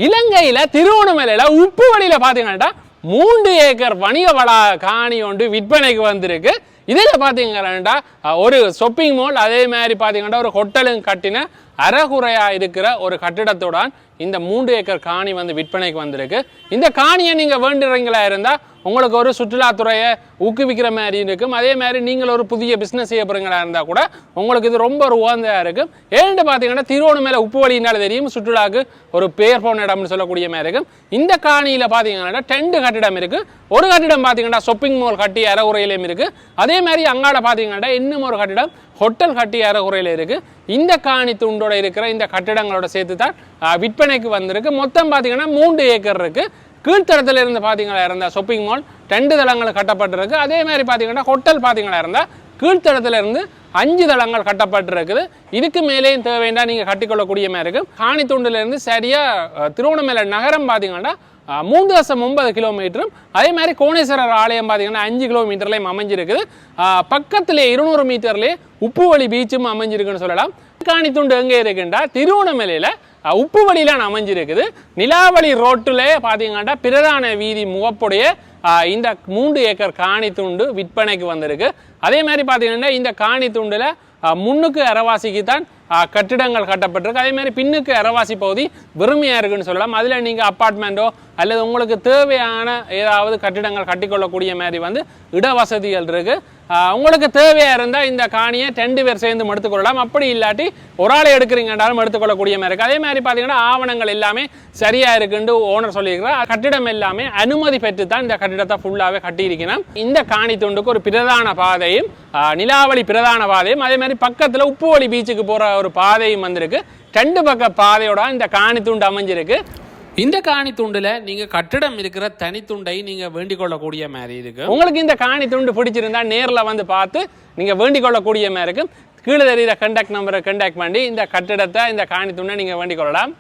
இலங்கையில திருவோணமலையில உப்பு வழியில பாத்தீங்கன்னா 3 ஏக்கர் வணிக வள காணி ஒன்று விற்பனைக்கு வந்திருக்கு. இதில் பார்த்தீங்கன்னா ஒரு ஷாப்பிங் மால், அதே மாதிரி பார்த்தீங்கன்னா ஒரு ஹோட்டலும் கட்டின அறகுறையா இருக்கிற ஒரு கட்டிடத்துடன் இந்த 3 ஏக்கர் காணி வந்து விற்பனைக்கு வந்திருக்கு. இந்த காணியை நீங்கள் வேண்டுறீங்களா இருந்தால் உங்களுக்கு ஒரு சுற்றுலாத்துறையை ஊக்குவிக்கிற மாதிரி இருக்கும். அதே மாதிரி நீங்கள் ஒரு புதிய பிஸ்னஸ் செய்ய போகிறீங்களா இருந்தால் கூட உங்களுக்கு இது ரொம்ப ஒரு உகந்தையாக இருக்கும். ஏன்னு பார்த்தீங்கன்னா திருவோணமலை உப்பு வழியினால தெரியும் சுற்றுலாவுக்கு ஒரு பேர் போன இடம்னு சொல்லக்கூடிய மாதிரி இருக்கும். இந்த காணியில் பார்த்தீங்கன்னா 2 கட்டிடம் இருக்குது. ஒரு கட்டிடம் பார்த்தீங்கன்னா ஷாப்பிங் மால் கட்டி அறகுறையிலையும் இருக்குது. அதே மாதிரி அங்காட பார்த்தீங்கன்னா இன்னும் ஒரு கட்டிடம் ஹோட்டல் கட்டி அறகுறையில் இருக்குது. இந்த காணி துண்டோட இருக்கிற இந்த கட்டிடங்களோட சேர்த்து தான் விற்பனைக்கு வந்திருக்கு. மொத்தம் பார்த்தீங்கன்னா 3 ஏக்கர் இருக்குது. கீழ்த்தளத்தில் இருந்து பார்த்தீங்களா இருந்தால் ஷாப்பிங் மால் 2 தளங்கள் கட்டப்பட்டிருக்கு. அதே மாதிரி பார்த்தீங்கன்னா ஹோட்டல் பார்த்தீங்களா இருந்தால் கீழ்த்தளத்தில் இருந்து 5 தளங்கள் கட்டப்பட்டிருக்குது. இதுக்கு மேலேயும் தேவைன்னா நீங்கள் கட்டிக்கொள்ளக்கூடிய மாதிரி இருக்கும். காணி துண்டிலிருந்து சரியாக திருவோணமலை நகரம் பார்த்தீங்கன்னா 3.9 கிலோமீட்டரும், அதே மாதிரி கோணேஸ்வரர் ஆலயம் பார்த்தீங்கன்னா 5 கிலோமீட்டர்லையும் அமைஞ்சிருக்குது. பக்கத்திலே 200 மீட்டர்லேயே உப்பு வழி பீச்சும் அமைஞ்சிருக்குன்னு சொல்லலாம். காணி துண்டு எங்கே இருக்குண்டா திருவோணமலையில் உப்பு வழியிலான அமைஞ்சிருக்குது. நிலாவளி ரோட்டில் பார்த்தீங்கன்னா பிரதான வீதி முகப்புடைய இந்த 3 ஏக்கர் காணி துண்டு விற்பனைக்கு வந்திருக்கு. அதே மாதிரி பார்த்தீங்கன்னா இந்த காணி துண்டில் முன்னுக்கு அரைவாசிக்கு தான் கட்டிடங்கள் கட்டப்பட்டிருக்கு. அதே மாதிரி பின்னுக்கு அரைவாசி பகுதி வெறுமையாக இருக்குன்னு சொல்லலாம். அதில் நீங்கள் அப்பார்ட்மெண்ட்டோ அல்லது உங்களுக்கு தேவையான ஏதாவது கட்டிடங்கள் கட்டிக்கொள்ளக்கூடிய மாதிரி வந்து இடவசதிகள் இருக்குது. உங்களுக்கு தேவையாக இருந்தால் இந்த காணியை 2 பேர் சேர்ந்து எடுத்துக்கொள்ளலாம். அப்படி இல்லாட்டி ஒரு ஆளை எடுக்கிறீங்கன்றாலும் எடுத்துக்கொள்ளக்கூடிய மாதிரி இருக்குது. அதே மாதிரி பார்த்தீங்கன்னா ஆவணங்கள் எல்லாமே சரியாக இருக்குன்னு ஓனர் சொல்லியிருக்கிறார். கட்டிடம் எல்லாமே அனுமதி பெற்று தான் இந்த கட்டிடத்தை ஃபுல்லாகவே கட்டியிருக்கணும். இந்த காணி துண்டுக்கு ஒரு பிரதான பாதையும் நிலாவளி பிரதான பாதையும், அதே மாதிரி பக்கத்தில் உப்பு வழி பீச்சுக்கு போகிற ஒரு பாதையும் வந்திருக்கு. 2 பக்க பாதையோட இந்த காணி துண்டு அமைஞ்சிருக்கு. இந்த காணி துண்டுல நீங்க கட்டிடம் இருக்கிற தனி துண்டை நீங்க வேண்டிக் கொள்ளக்கூடிய மாதிரி இருக்கு. உங்களுக்கு இந்த காணி துண்டு பிடிச்சிருந்தா நேர்ல வந்து பார்த்து நீங்க வேண்டிக் கொள்ளக்கூடிய மாதிரி இருக்கும். கீழே தெரியுற கான்டாக்ட் நம்பரை கான்டாக்ட் பண்ணி இந்த கட்டிடத்தை இந்த காணி துண்டை நீங்க வேண்டிக் கொள்ளலாம்.